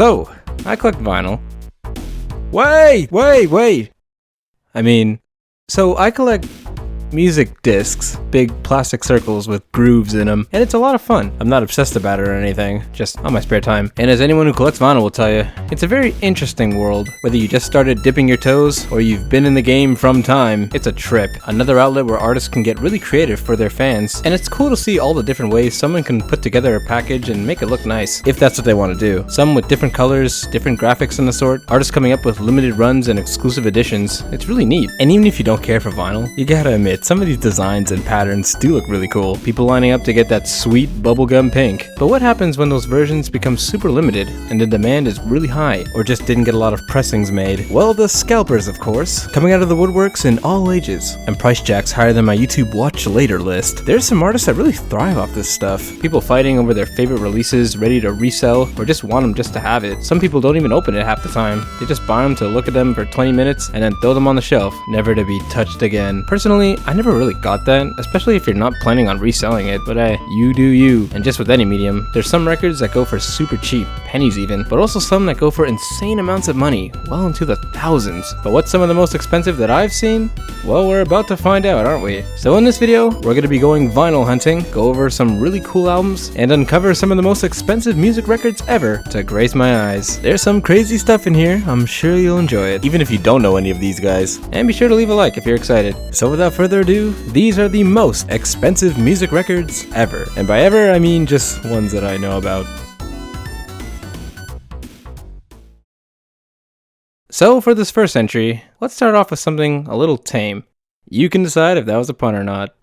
So, I collect vinyl. Wait! I collect music discs, big plastic circles with grooves in them, and it's a lot of fun. I'm not obsessed about it or anything, just on my spare time. And as anyone who collects vinyl will tell you, it's a very interesting world. Whether you just started dipping your toes or you've been in the game from time, it's a trip. Another outlet where artists can get really creative for their fans, and it's cool to see all the different ways someone can put together a package and make it look nice, if that's what they want to do. Some with different colors, different graphics and the sort, artists coming up with limited runs and exclusive editions. It's really neat. And even if you don't care for vinyl, you gotta admit, some of these designs and patterns do look really cool. People lining up to get that sweet bubblegum pink. But what happens when those versions become super limited and the demand is really high, or just didn't get a lot of pressings made? Well, the scalpers, of course, coming out of the woodworks in all ages, and price jacks higher than my YouTube watch later list. There's some artists that really thrive off this stuff. People fighting over their favorite releases, ready to resell, or just want them just to have it. Some people don't even open it half the time. They just buy them to look at them for 20 minutes and then throw them on the shelf, never to be touched again. Personally, I never really got that, especially if you're not planning on reselling it, but you do you. And just with any medium, there's some records that go for super cheap, pennies even, but also some that go for insane amounts of money, well into the thousands. But what's some of the most expensive that I've seen? Well, we're about to find out, aren't we? So in this video, we're going to be going vinyl hunting, go over some really cool albums, and uncover some of the most expensive music records ever to grace my eyes. There's some crazy stuff in here, I'm sure you'll enjoy it, even if you don't know any of these guys. And be sure to leave a like if you're excited. So without further ado, these are the most expensive music records ever. And by ever, I mean just ones that I know about. So for this first entry, let's start off with something a little tame. You can decide if that was a pun or not.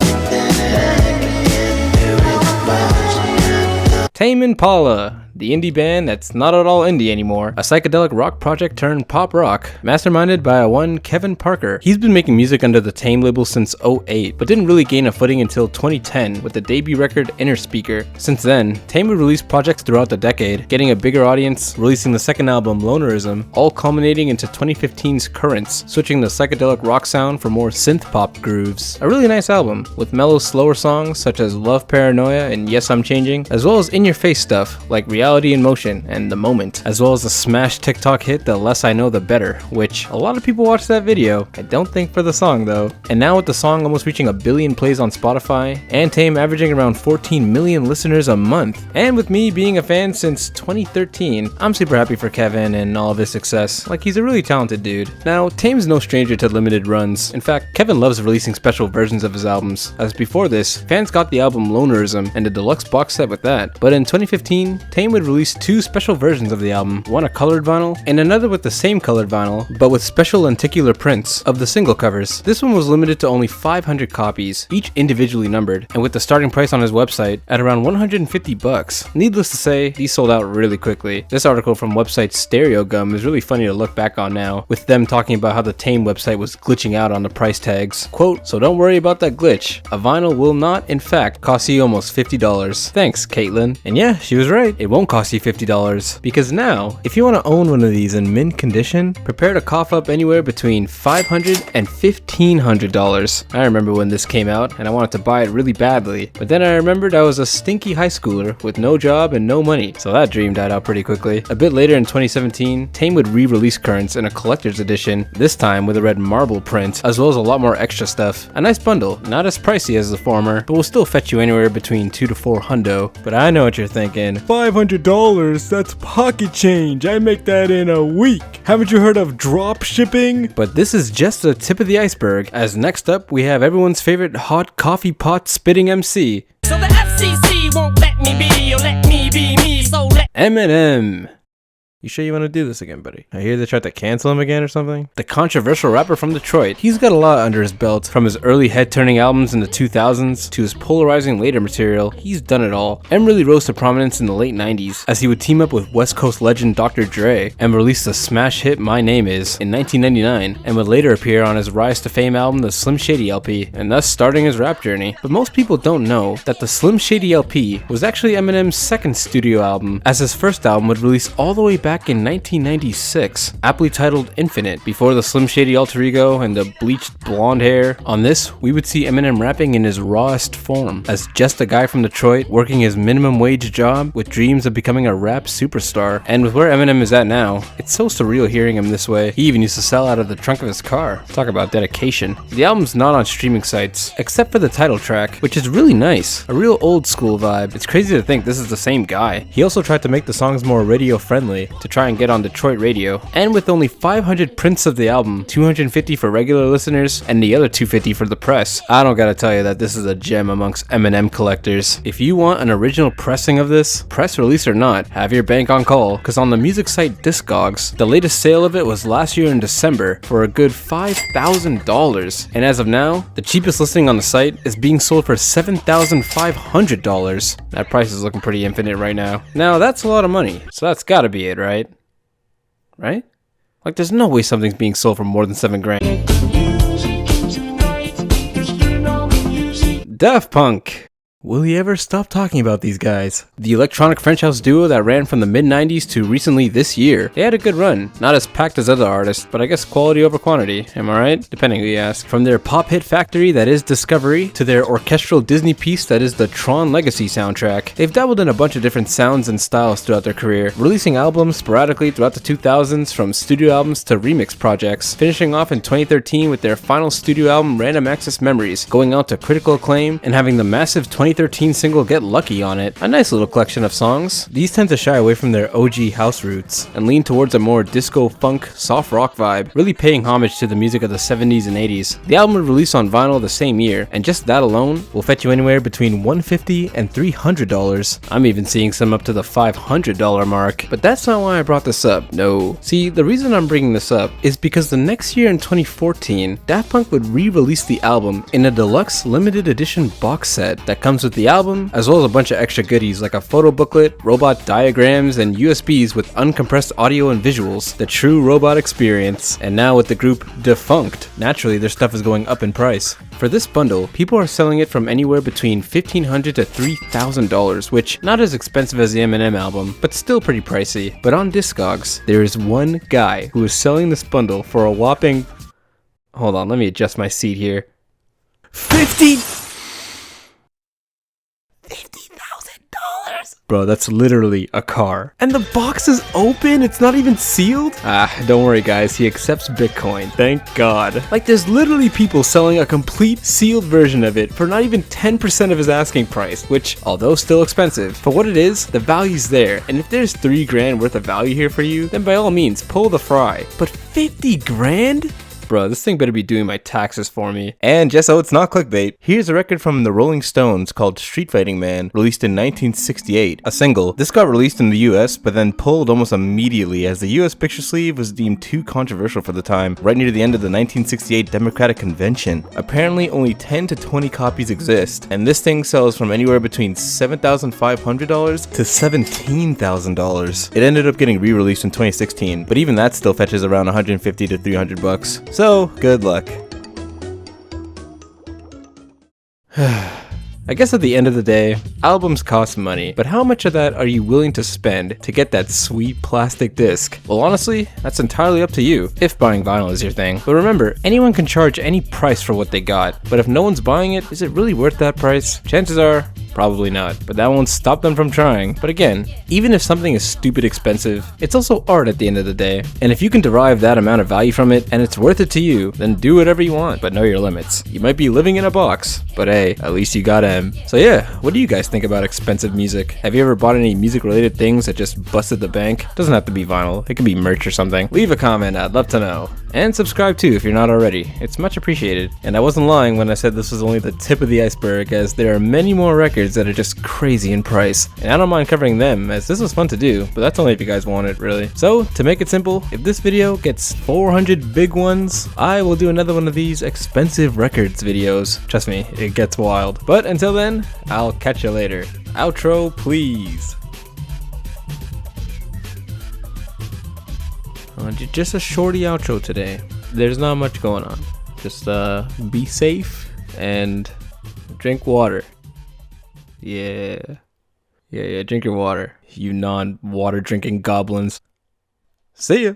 Tame Impala, the indie band that's not at all indie anymore, a psychedelic rock project turned pop rock, masterminded by one Kevin Parker. He's been making music under the Tame label since '08, but didn't really gain a footing until 2010 with the debut record Inner Speaker. Since then, Tame would release projects throughout the decade, getting a bigger audience, releasing the second album Lonerism, all culminating into 2015's Currents, switching the psychedelic rock sound for more synth pop grooves. A really nice album, with mellow, slower songs such as Love Paranoia and Yes I'm Changing, as well as in-your-face stuff like Reality in Motion and The Moment, as well as the smash TikTok hit The Less I Know The Better, which a lot of people watched that video. I don't think for the song though. And now with the song almost reaching 1 billion plays on Spotify, and Tame averaging around 14 million listeners a month, and with me being a fan since 2013, I'm super happy for Kevin and all of his success. Like, he's a really talented dude. Now, Tame's no stranger to limited runs. In fact, Kevin loves releasing special versions of his albums, as before this, fans got the album Lonerism and a deluxe box set with that. But in 2015, Tame would release 2 special versions of the album, one a colored vinyl and another with the same colored vinyl but with special lenticular prints of the single covers. This one was limited to only 500 copies, each individually numbered, and with the starting price on his website at around $150. Needless to say, these sold out really quickly. This article from website Stereo Gum is really funny to look back on now, with them talking about how the Tame website was glitching out on the price tags. Quote, "So don't worry about that glitch. A vinyl will not, in fact, cost you almost $50. Thanks, Caitlin." And yeah, she was right. It won't cost you $50, because now, if you want to own one of these in mint condition, prepare to cough up anywhere between $500 and $1,500. I remember when this came out, and I wanted to buy it really badly, but then I remembered I was a stinky high schooler with no job and no money, so that dream died out pretty quickly. A bit later in 2017, Tame would re-release Currents in a collector's edition, this time with a red marble print, as well as a lot more extra stuff. A nice bundle, not as pricey as the former, but will still fetch you anywhere between $2 to $400. But I know what you're thinking. $500? That's pocket change. I make that in a week. Haven't you heard of drop shipping? But this is just the tip of the iceberg, as next up we have everyone's favorite hot coffee pot spitting MC. So the FCC won't let me be, or let me be me, so let Eminem. You sure you want to do this again, buddy? I hear they tried to cancel him again or something. The controversial rapper from Detroit. He's got a lot under his belt. From his early head-turning albums in the 2000s to his polarizing later material, he's done it all. M really rose to prominence in the late 90s as he would team up with West Coast legend Dr. Dre and release the smash hit My Name Is in 1999, and would later appear on his Rise to Fame album, the Slim Shady LP, and thus starting his rap journey. But most people don't know that the Slim Shady LP was actually Eminem's second studio album, as his first album would release all the way back back in 1996, aptly titled Infinite, before the Slim Shady alter ego and the bleached blonde hair. On this, we would see Eminem rapping in his rawest form, as just a guy from Detroit working his minimum wage job with dreams of becoming a rap superstar. And with where Eminem is at now, it's so surreal hearing him this way. He even used to sell out of the trunk of his car. Talk about dedication. The album's not on streaming sites, except for the title track, which is really nice. A real old school vibe. It's crazy to think this is the same guy. He also tried to make the songs more radio friendly to try and get on Detroit radio. And with only 500 prints of the album, 250 for regular listeners, and the other 250 for the press, I don't gotta tell you that this is a gem amongst Eminem collectors. If you want an original pressing of this, press release or not, have your bank on call, cause on the music site Discogs, the latest sale of it was last year in December for a good $5,000. And as of now, the cheapest listing on the site is being sold for $7,500. That price is looking pretty infinite right now. Now that's a lot of money, so that's gotta be it, right? Right? Like there's no way something's being sold for more than $7,000. Daft Punk. Will he ever stop talking about these guys? The electronic French house duo that ran from the mid-90s to recently this year. They had a good run. Not as packed as other artists, but I guess quality over quantity. Am I right? Depending who you ask. From their pop hit factory that is Discovery, to their orchestral Disney piece that is the Tron Legacy soundtrack, they've dabbled in a bunch of different sounds and styles throughout their career, releasing albums sporadically throughout the 2000s, from studio albums to remix projects, finishing off in 2013 with their final studio album Random Access Memories, going out to critical acclaim and having the massive 2013 single Get Lucky on it. A nice little collection of songs. These tend to shy away from their OG house roots and lean towards a more disco, funk, soft rock vibe, really paying homage to the music of the 70s and 80s. The album would release on vinyl the same year, and just that alone will fetch you anywhere between $150 and $300. I'm even seeing some up to the $500 mark. But that's not why I brought this up. No. See, the reason I'm bringing this up is because the next year in 2014, Daft Punk would re-release the album in a deluxe limited edition box set that comes with the album, as well as a bunch of extra goodies like a photo booklet, robot diagrams, and USBs with uncompressed audio and visuals. The true robot experience. And now with the group Defunct, naturally their stuff is going up in price. For this bundle, people are selling it from anywhere between $1,500 to $3,000, which not as expensive as the Eminem album, but still pretty pricey. But on Discogs, there is one guy who is selling this bundle for a whopping... Hold on, let me adjust my seat here. $50,000! Bro, that's literally a car. And the box is open? It's not even sealed? Don't worry guys, he accepts Bitcoin. Thank God. Like there's literally people selling a complete sealed version of it for not even 10% of his asking price, which, although still expensive, for what it is, the value's there. And if there's $3,000 worth of value here for you, then by all means, pull the fry. But $50,000? Bro, this thing better be doing my taxes for me. And just so it's not clickbait, here's a record from the Rolling Stones called Street Fighting Man, released in 1968. A single. This got released in the US, but then pulled almost immediately as the US picture sleeve was deemed too controversial for the time, right near the end of the 1968 Democratic Convention. Apparently only 10 to 20 copies exist, and this thing sells from anywhere between $7,500 to $17,000. It ended up getting re-released in 2016, but even that still fetches around $150 to $300. So, good luck. I guess at the end of the day, albums cost money, but how much of that are you willing to spend to get that sweet plastic disc? Well, honestly, that's entirely up to you, if buying vinyl is your thing. But remember, anyone can charge any price for what they got, but if no one's buying it, is it really worth that price? Chances are, probably not, but that won't stop them from trying. But again, even if something is stupid expensive, it's also art at the end of the day. And if you can derive that amount of value from it, and it's worth it to you, then do whatever you want, but know your limits. You might be living in a box, but hey, at least you got M. So yeah, what do you guys think about expensive music? Have you ever bought any music related things that just busted the bank? Doesn't have to be vinyl, it can be merch or something. Leave a comment, I'd love to know. And subscribe too if you're not already, it's much appreciated. And I wasn't lying when I said this was only the tip of the iceberg, as there are many more records that are just crazy in price. And I don't mind covering them, as this was fun to do, but that's only if you guys want it, really. So, to make it simple, if this video gets 400 big ones, I will do another one of these expensive records videos. Trust me, it gets wild. But until then, I'll catch you later. Outro, please. Just a shorty outro today. There's not much going on. Just be safe and drink water. Yeah, drink your water, you non-water drinking goblins. See ya!